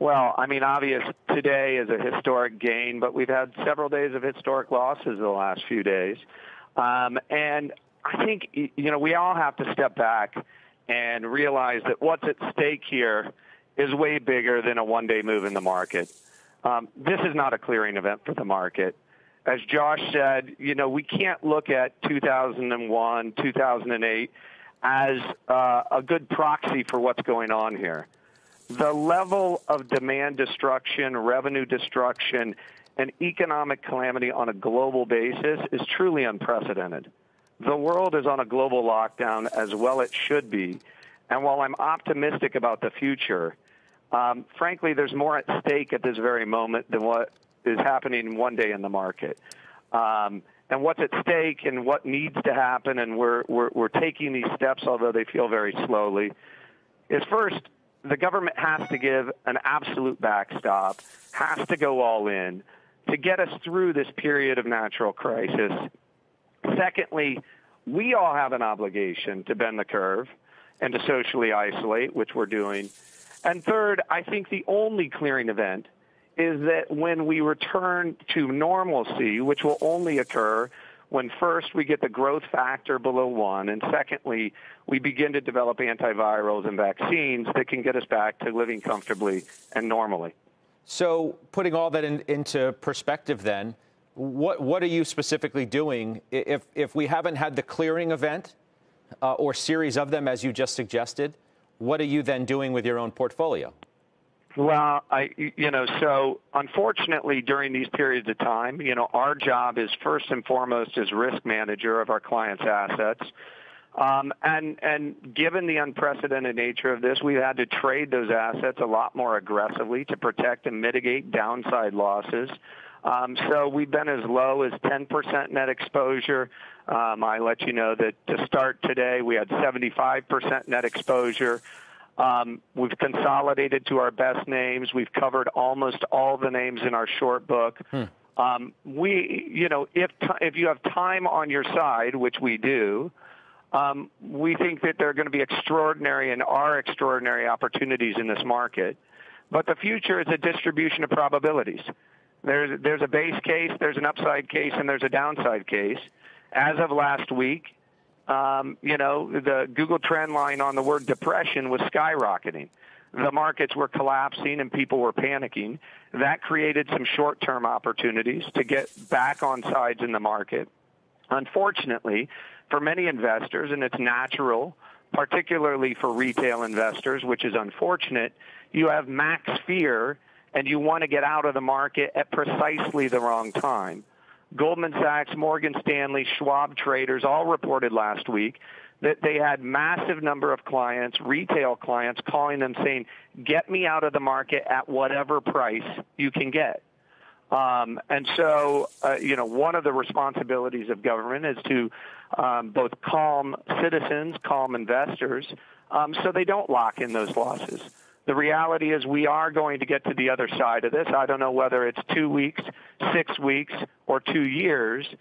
Well, I mean, obvious today is a historic gain, but we've had several days of historic losses the last few days. And I think, we all have to step back and realize that what's at stake here is way bigger than a one-day move in the market. This is not a clearing event for the market. As Josh said, we can't look at 2001, 2008 as a good proxy for what's going on here. The level of demand destruction, revenue destruction, and economic calamity on a global basis is truly unprecedented. The world is on a global lockdown, as well it should be. And while I'm optimistic about the future, frankly, there's more at stake at this very moment than what is happening one day in the market. And what's at stake and what needs to happen, and we're taking these steps, although they feel very slowly, is first, the government has to give an absolute backstop, has to go all in to get us through this period of natural crisis. Secondly, we all have an obligation to bend the curve and to socially isolate, which we're doing. And third, I think the only clearing event is that when we return to normalcy, which will only occur when first we get the growth factor below 1, and secondly, we begin to develop antivirals and vaccines that can get us back to living comfortably and normally. So putting all that into perspective then, what are you specifically doing if we haven't had the clearing event or series of them, as you just suggested? What are you then doing with your own portfolio? Well, so unfortunately during these periods of time, our job is first and foremost as risk manager of our clients' assets. And given the unprecedented nature of this, we've had to trade those assets a lot more aggressively to protect and mitigate downside losses. So we've been as low as 10% net exposure. I let you know that to start today, we had 75% net exposure. We've consolidated to our best names. We've covered almost all the names in our short book. If you have time on your side, which we do, we think that there are going to be extraordinary and are extraordinary opportunities in this market. But the future is a distribution of probabilities. There's a base case, there's an upside case, and there's a downside case. As of last week, the Google trend line on the word depression was skyrocketing. The markets were collapsing and people were panicking. That created some short-term opportunities to get back on sides in the market. Unfortunately, for many investors, and it's natural, particularly for retail investors, which is unfortunate, you have max fear and you want to get out of the market at precisely the wrong time. Goldman Sachs, Morgan Stanley, Schwab traders all reported last week that they had massive number of clients, retail clients, calling them saying, get me out of the market at whatever price you can get. And so, one of the responsibilities of government is to both calm citizens, calm investors, so they don't lock in those losses. The reality is we are going to get to the other side of this. I don't know whether it's 2 weeks, 6 weeks, or 2 years.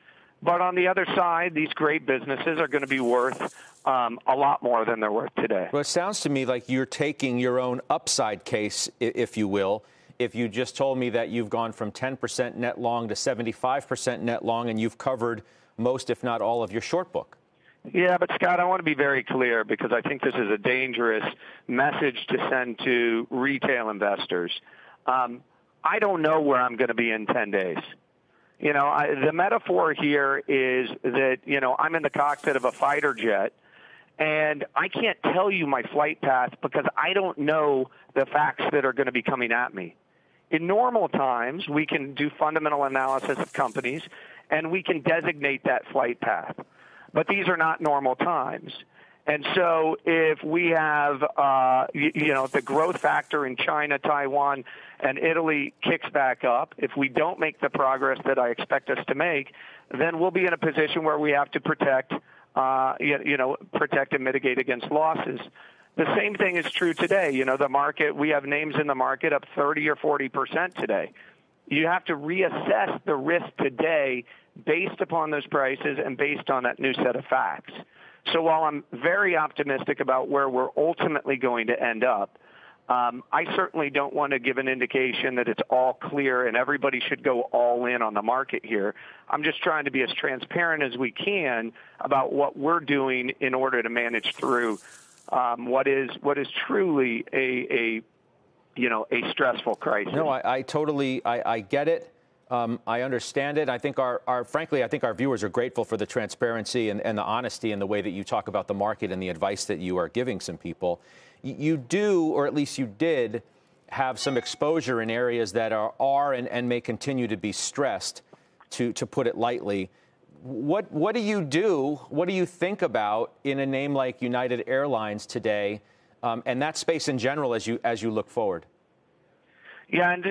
But on the other side, these great businesses are going to be worth a lot more than they're worth today. Well, it sounds to me like you're taking your own upside case, if you will. If you just told me that you've gone from 10% net long to 75% net long and you've covered most, if not all, of your short book. Yeah, but Scott, I want to be very clear because I think this is a dangerous message to send to retail investors. I don't know where I'm going to be in 10 days. The metaphor here is that, I'm in the cockpit of a fighter jet and I can't tell you my flight path because I don't know the facts that are going to be coming at me. In normal times, we can do fundamental analysis of companies and we can designate that flight path. But these are not normal times. And so if we have, the growth factor in China, Taiwan, and Italy kicks back up, if we don't make the progress that I expect us to make, then we'll be in a position where we have to protect and mitigate against losses. The same thing is true today. The market, we have names in the market up 30 or 40% today. You have to reassess the risk today based upon those prices and based on that new set of facts. So while I'm very optimistic about where we're ultimately going to end up, I certainly don't want to give an indication that it's all clear and everybody should go all in on the market here. I'm just trying to be as transparent as we can about what we're doing in order to manage through what is truly a stressful crisis. No, I totally get it. I understand it. I think frankly, I think our viewers are grateful for the transparency and the honesty in the way that you talk about the market and the advice that you are giving some people. You do, or at least you did, have some exposure in areas that are and may continue to be stressed, to put it lightly. What do you do? What do you think about in a name like United Airlines today, and that space in general as you look forward? Yeah, and,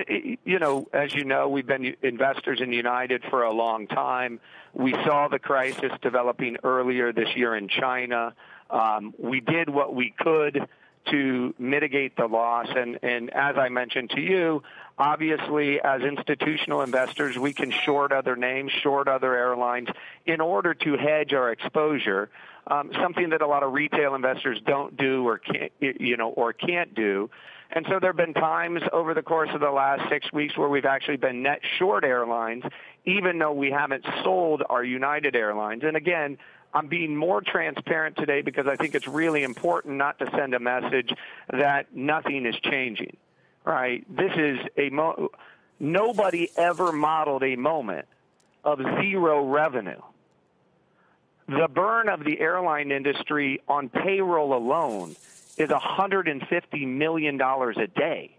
as you know, we've been investors in United for a long time. We saw the crisis developing earlier this year in China. We did what we could to mitigate the loss. And as I mentioned to you, obviously, as institutional investors, we can short other names, short other airlines in order to hedge our exposure, something that a lot of retail investors don't do or can't do. And so there have been times over the course of the last 6 weeks where we've actually been net short airlines, even though we haven't sold our United Airlines. And again, I'm being more transparent today because I think it's really important not to send a message that nothing is changing, right? This is nobody ever modeled a moment of zero revenue. The burn of the airline industry on payroll alone is $150 million a day.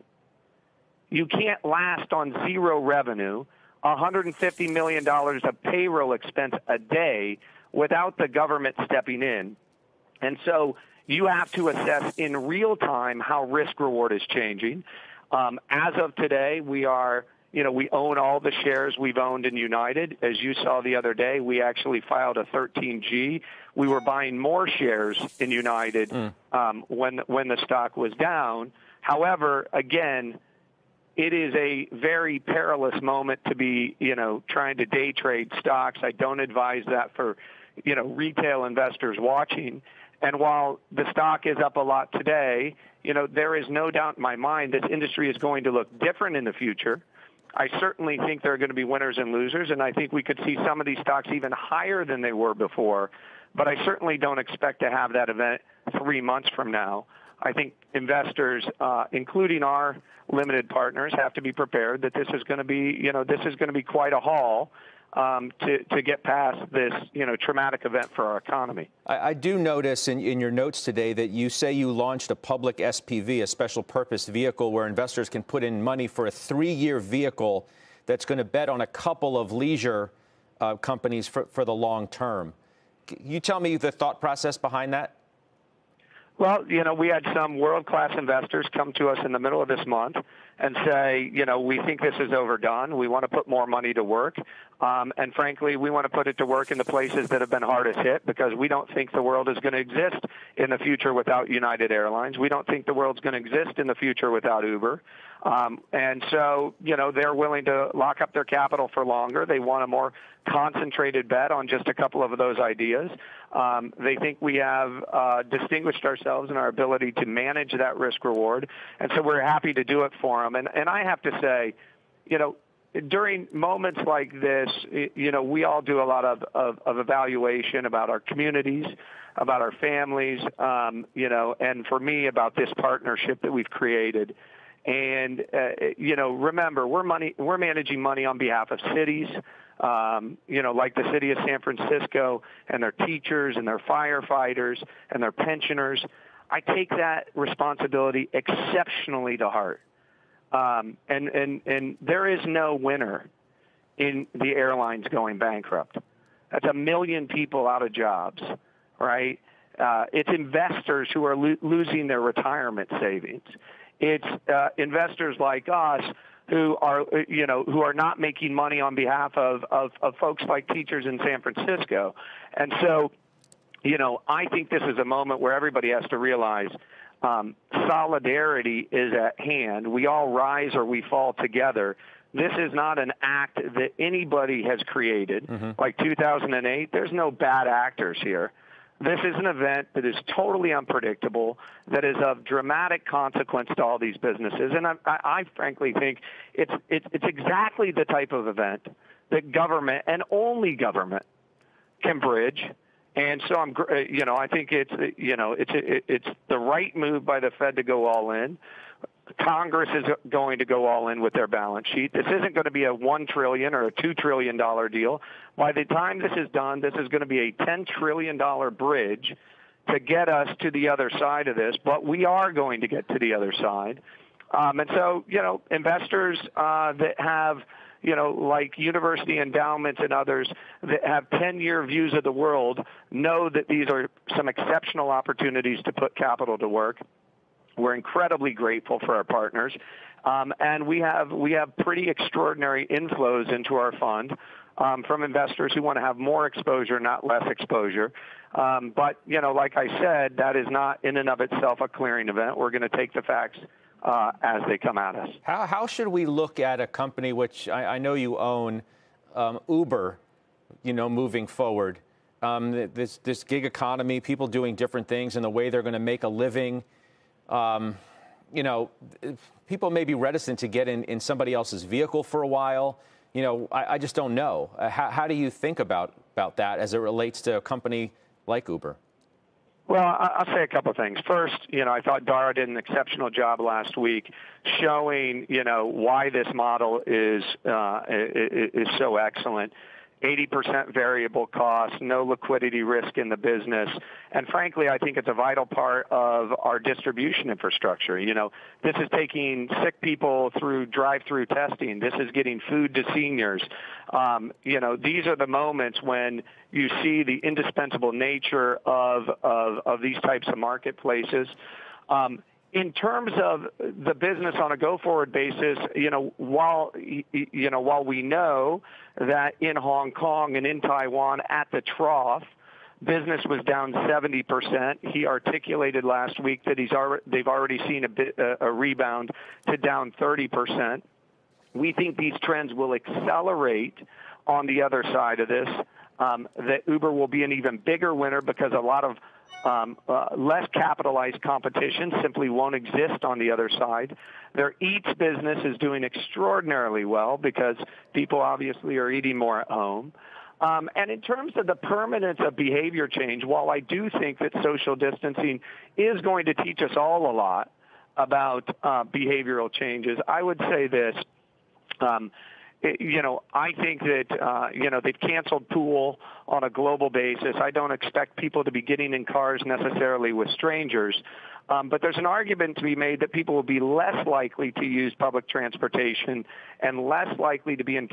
You can't last on zero revenue, $150 million of payroll expense a day without the government stepping in. And so you have to assess in real time how risk reward is changing. As of today, we own all the shares we've owned in United. As you saw the other day, we actually filed a 13G. We were buying more shares in United when the stock was down. However, again, it is a very perilous moment to be, trying to day trade stocks. I don't advise that for, retail investors watching. And while the stock is up a lot today, there is no doubt in my mind this industry is going to look different in the future. I certainly think there are going to be winners and losers, and I think we could see some of these stocks even higher than they were before. But I certainly don't expect to have that event 3 months from now. I think investors, including our limited partners, have to be prepared that this is going to be quite a haul to get past this, traumatic event for our economy. I do notice in your notes today that you say you launched a public SPV, a special purpose vehicle, where investors can put in money for a 3-year vehicle that's going to bet on a couple of leisure companies for the long term. Can you tell me the thought process behind that? Well, we had some world-class investors come to us in the middle of this month and say, we think this is overdone. We want to put more money to work. And frankly, we want to put it to work in the places that have been hardest hit because we don't think the world is going to exist in the future without United Airlines. We don't think the world's going to exist in the future without Uber. And so, they're willing to lock up their capital for longer. They want a more concentrated bet on just a couple of those ideas. They think we have distinguished ourselves in our ability to manage that risk reward. And so we're happy to do it for them. And I have to say, during moments like this, we all do a lot of evaluation about our communities, about our families, and for me, about this partnership that we've created. And, remember, we're managing money on behalf of cities, like the city of San Francisco and their teachers and their firefighters and their pensioners. I take that responsibility exceptionally to heart. And there is no winner in the airlines going bankrupt. That's 1 million people out of jobs, right? It's investors who are losing their retirement savings. It's investors like us who are not making money on behalf of folks like teachers in San Francisco. And so, I think this is a moment where everybody has to realize solidarity is at hand. We all rise or we fall together. This is not an act that anybody has created. Like 2008, there's no bad actors here. This is an event that is totally unpredictable, that is of dramatic consequence to all these businesses. And I frankly think it's exactly the type of event that government and only government can bridge. And so I think it's the right move by the Fed to go all in. Congress is going to go all in with their balance sheet. This isn't going to be a $1 trillion or a $2 trillion deal. By the time this is done, this is going to be a $10 trillion bridge to get us to the other side of this. But we are going to get to the other side. And so, investors that have, like university endowments and others that have 10-year views of the world know that these are some exceptional opportunities to put capital to work. We're incredibly grateful for our partners, and we have pretty extraordinary inflows into our fund from investors who want to have more exposure, not less exposure. But like I said, that is not in and of itself a clearing event. We're going to take the facts as they come at us. How should we look at a company which I know you own, Uber, moving forward? This gig economy, people doing different things and the way they're going to make a living. People may be reticent to get in somebody else's vehicle for a while. I just don't know. How do you think about that as it relates to a company like Uber? Well, I'll say a couple of things. First, I thought Dara did an exceptional job last week showing, why this model is so excellent. 80% variable cost, no liquidity risk in the business. And frankly, I think it's a vital part of our distribution infrastructure. This is taking sick people through drive-through testing. This is getting food to seniors. These are the moments when you see the indispensable nature of these types of marketplaces. In terms of the business on a go-forward basis, while we know that in Hong Kong and in Taiwan at the trough, business was down 70%. He articulated last week that they've already seen a rebound to down 30%. We think these trends will accelerate on the other side of this. That Uber will be an even bigger winner because a lot of less capitalized competition simply won't exist on the other side. Their Eats business is doing extraordinarily well because people obviously are eating more at home. And in terms of the permanence of behavior change, while I do think that social distancing is going to teach us all a lot about behavioral changes, I would say this. I think that, they've canceled pool on a global basis. I don't expect people to be getting in cars necessarily with strangers. But there's an argument to be made that people will be less likely to use public transportation and less likely to be in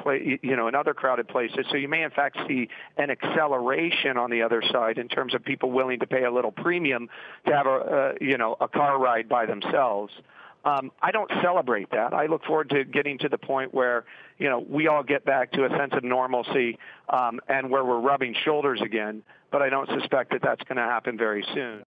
other crowded places. So you may, in fact, see an acceleration on the other side in terms of people willing to pay a little premium to have a car ride by themselves. I don't celebrate that. I look forward to getting to the point where, we all get back to a sense of normalcy and where we're rubbing shoulders again. But I don't suspect that that's going to happen very soon.